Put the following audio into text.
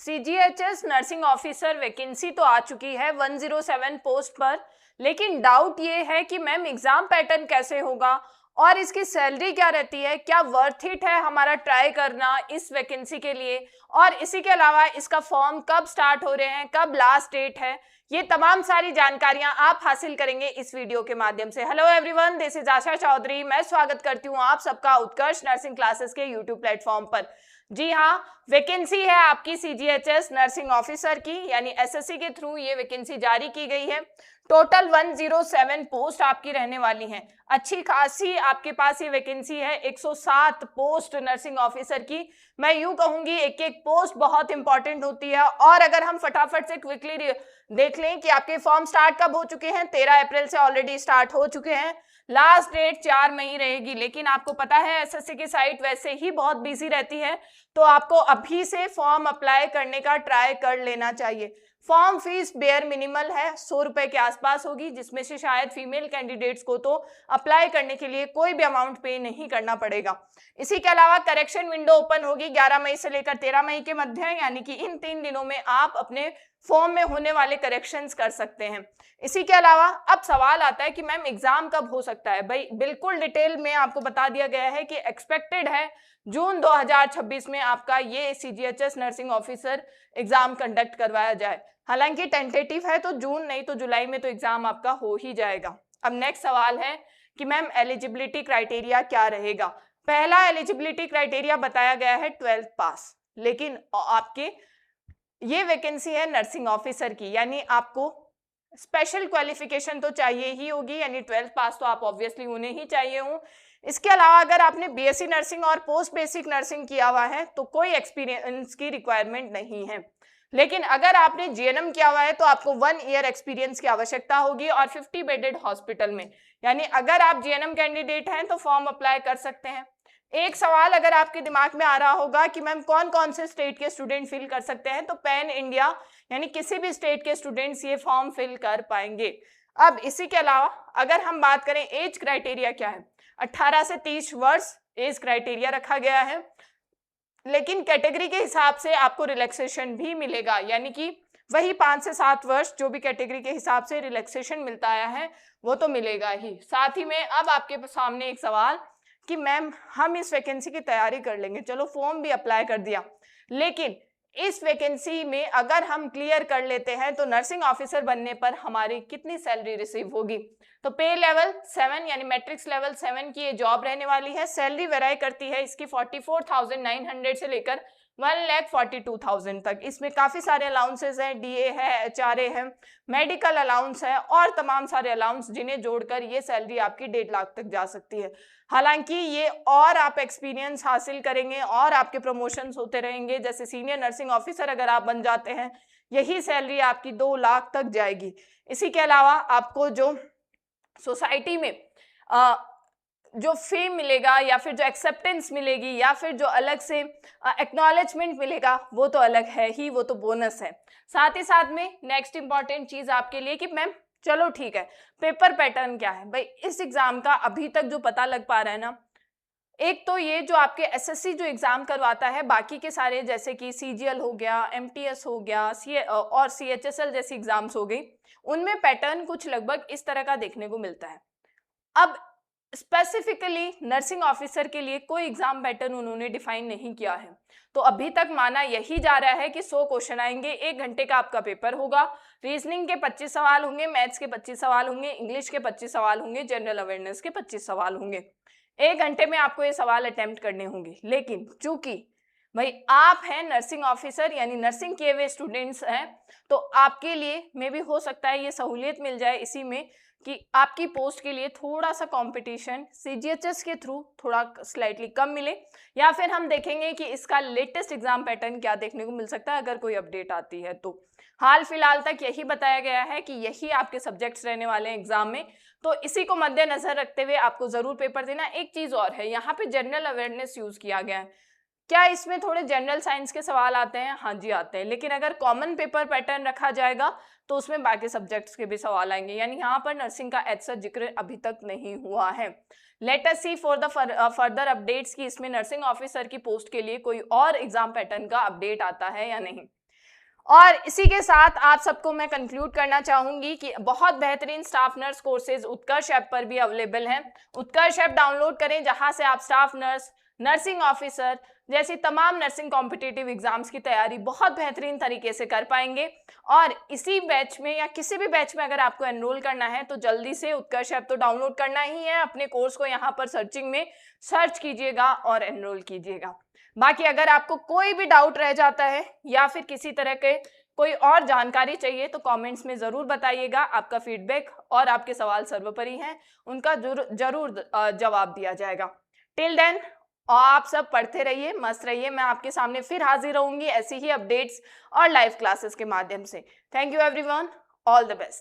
CGHS nursing officer vacancy तो आ चुकी है 107 पोस्ट पर, लेकिन डाउट ये है कि मैम एग्जाम पैटर्न कैसे होगा और इसकी सैलरी क्या रहती है, क्या वर्थ इट है हमारा ट्राई करना इस वैकेंसी के लिए, और इसी के अलावा इसका फॉर्म कब स्टार्ट हो रहे हैं, कब लास्ट डेट है, ये तमाम सारी जानकारियां आप हासिल करेंगे इस वीडियो के माध्यम से। हेलो एवरीवन, दिस इज आशा चौधरी। मैं स्वागत करती हूं आप सबका उत्कर्ष नर्सिंग क्लासेस के यूट्यूब प्लेटफॉर्म पर। जी हाँ, वैकेंसी है आपकी सीजीएचएस नर्सिंग ऑफिसर की, यानी एसएससी के थ्रू ये वैकेंसी जारी की गई है। टोटल 107 पोस्ट आपकी रहने वाली हैं। अच्छी खासी आपके पास ये वैकेंसी है, 107 पोस्ट नर्सिंग ऑफिसर की। मैं यूं कहूंगी एक एक पोस्ट बहुत इंपॉर्टेंट होती है। और अगर हम फटाफट से क्विकली देख लें कि आपके फॉर्म स्टार्ट कब हो चुके हैं, 13 अप्रैल से ऑलरेडी स्टार्ट हो चुके हैं। लास्ट डेट 4 मई रहेगी, लेकिन आपको पता है एसएससी की साइट वैसे ही बहुत बिजी रहती है, तो आपको अभी से फॉर्म अप्लाई करने का ट्राई कर लेना चाहिए। फॉर्म फीस बेयर मिनिमल है, 100 रुपए के आसपास होगी, जिसमें से शायद फीमेल कैंडिडेट्स को तो अप्लाई करने के लिए कोई भी अमाउंट पे नहीं करना पड़ेगा। इसी के अलावा करेक्शन विंडो ओपन होगी 11 मई से लेकर 13 मई के मध्य, यानी कि इन 3 दिनों में आप अपने फॉर्म में होने वाले करेक्शंस कर सकते हैं। इसी के अलावा अब सवाल आता है कि मैम एग्जाम कब हो सकता है। भाई बिल्कुल डिटेल में आपको बता दिया गया है कि एक्सपेक्टेड है जून 2026 में आपका ये CGHS nursing officer exam conduct करवाया जाए। हालांकि टेंटेटिव है, तो जून नहीं तो जुलाई में तो एग्जाम आपका हो ही जाएगा। अब नेक्स्ट सवाल है कि मैम एलिजिबिलिटी क्राइटेरिया क्या रहेगा। पहला एलिजिबिलिटी क्राइटेरिया बताया गया है 12th पास, लेकिन आपके ये वैकेंसी है नर्सिंग ऑफिसर की, यानी आपको स्पेशल क्वालिफिकेशन तो चाहिए ही होगी, यानी 12th पास तो आप ऑब्वियसली होने ही चाहिए हो। इसके अलावा अगर आपने बीएससी नर्सिंग और पोस्ट बेसिक नर्सिंग किया हुआ है तो कोई एक्सपीरियंस की रिक्वायरमेंट नहीं है, लेकिन अगर आपने जीएनएम किया हुआ है तो आपको 1 ईयर एक्सपीरियंस की आवश्यकता होगी और 50 बेडेड हॉस्पिटल में। यानी अगर आप जीएनएम कैंडिडेट हैं तो फॉर्म अप्लाई कर सकते हैं। एक सवाल अगर आपके दिमाग में आ रहा होगा कि मैम कौन कौन से स्टेट के स्टूडेंट फिल कर सकते हैं, तो पैन इंडिया यानी किसी भी स्टेट के स्टूडेंट्स ये फॉर्म फिल कर पाएंगे। अब इसी के अलावा अगर हम बात करें एज क्राइटेरिया क्या है, 18 से 30 वर्ष एज क्राइटेरिया रखा गया है, लेकिन कैटेगरी के हिसाब से आपको रिलैक्सेशन भी मिलेगा, यानी कि वही 5 से 7 वर्ष जो भी कैटेगरी के हिसाब से रिलैक्सेशन मिलता आया है वो तो मिलेगा ही। साथ ही में अब आपके सामने एक सवाल कि मैम हम इस वैकेंसी की तैयारी कर लेंगे, चलो फॉर्म भी अप्लाई कर दिया, लेकिन इस वैकेंसी में अगर हम क्लियर कर लेते हैं तो नर्सिंग ऑफिसर बनने पर हमारी कितनी सैलरी रिसीव होगी। तो पे लेवल 7 यानी मैट्रिक्स लेवल 7 की ये जॉब रहने वाली है। सैलरी वेराई करती है इसकी 44,900 से लेकर 1,42,000 तक। इसमें काफी सारे अलाउंसेस हैं, डीए है, एचआरए है, मेडिकल अलाउंस है और तमाम सारे अलाउंस, जिन्हें जोड़कर ये सैलरी आपकी 1.5 लाख तक जा सकती है। हालांकि ये और आप एक्सपीरियंस हासिल करेंगे और आपके प्रमोशंस होते रहेंगे, जैसे सीनियर नर्सिंग ऑफिसर अगर आप बन जाते हैं यही सैलरी आपकी 2 लाख तक जाएगी। इसी के अलावा आपको जो सोसाइटी में जो फेम मिलेगा या फिर जो एक्सेप्टेंस मिलेगी या फिर जो अलग से एक्नॉलेजमेंट मिलेगा वो तो अलग है ही, वो तो बोनस है। साथ ही साथ में नेक्स्ट इंपॉर्टेंट चीज आपके लिए कि मैम चलो ठीक है, पेपर पैटर्न क्या है। भाई इस एग्जाम का अभी तक जो पता लग पा रहा है ना, एक तो ये जो आपके एसएससी जो एग्जाम करवाता है, बाकी के सारे जैसे कि सीजीएल हो गया, एमटीएस हो गया और सीएचएसएल जैसी एग्जाम्स हो गई, उनमें पैटर्न कुछ लगभग इस तरह का देखने को मिलता है। अब स्पेसिफिकली नर्सिंग ऑफिसर के लिए कोई एग्जाम पैटर्न उन्होंने डिफाइन नहीं किया है, तो अभी तक माना यही जा रहा है कि 100 क्वेश्चन आएंगे, 1 घंटे का आपका पेपर होगा। रीजनिंग के 25 सवाल होंगे, मैथ्स के 25 सवाल होंगे, इंग्लिश के 25 सवाल होंगे, जनरल अवेयरनेस के 25 सवाल होंगे। 1 घंटे में आपको ये सवाल अटेम्प्ट करने होंगे। लेकिन चूंकि भाई आप हैं नर्सिंग ऑफिसर यानी नर्सिंग किए हुए स्टूडेंट्स हैं, तो आपके लिए मे भी हो सकता है ये सहूलियत मिल जाए इसी में कि आपकी पोस्ट के लिए थोड़ा सा कंपटीशन सीजीएचएस के थ्रू थोड़ा स्लाइटली कम मिले, या फिर हम देखेंगे कि इसका लेटेस्ट एग्जाम पैटर्न क्या देखने को मिल सकता है अगर कोई अपडेट आती है तो। हाल फिलहाल तक यही बताया गया है कि यही आपके सब्जेक्ट्स रहने वाले हैं एग्जाम में, तो इसी को मद्देनजर रखते हुए आपको जरूर पेपर देना। एक चीज और है, यहाँ पे जनरल अवेयरनेस यूज किया गया है। क्या इसमें थोड़े जनरल साइंस के सवाल आते हैं? हाँ जी आते हैं, लेकिन अगर कॉमन पेपर पैटर्न रखा जाएगा तो उसमें बाकी सब्जेक्ट्स के भी सवाल आएंगे, यानी यहाँ पर नर्सिंग का ऐसा जिक्र अभी तक नहीं हुआ है। Let us see for the further updates कि इसमें नर्सिंग ऑफिसर की पोस्ट के लिए कोई और एग्जाम पैटर्न का अपडेट आता है या नहीं। और इसी के साथ आप सबको मैं कंक्लूड करना चाहूंगी कि बहुत बेहतरीन स्टाफ नर्स कोर्सेज उत्कर्ष ऐप पर भी अवेलेबल हैं। उत्कर्ष ऐप डाउनलोड करें, जहां से आप स्टाफ नर्स, नर्सिंग ऑफिसर जैसी तमाम नर्सिंग कॉम्पिटिटिव एग्जाम्स की तैयारी बहुत बेहतरीन तरीके से कर पाएंगे। और इसी बैच में या किसी भी बैच में अगर आपको एनरोल करना है तो जल्दी से उत्कर्ष ऐप तो डाउनलोड करना ही है। अपने कोर्स को यहाँ पर सर्चिंग में सर्च कीजिएगा और एनरोल कीजिएगा। बाकी अगर आपको कोई भी डाउट रह जाता है या फिर किसी तरह के कोई और जानकारी चाहिए तो कमेंट्स में ज़रूर बताइएगा। आपका फीडबैक और आपके सवाल सर्वोपरि हैं, उनका जरूर जवाब दिया जाएगा। टिल देन आप सब पढ़ते रहिए, मस्त रहिए। मैं आपके सामने फिर हाजिर रहूंगी ऐसी ही अपडेट्स और लाइव क्लासेस के माध्यम से। Thank you everyone, all the best.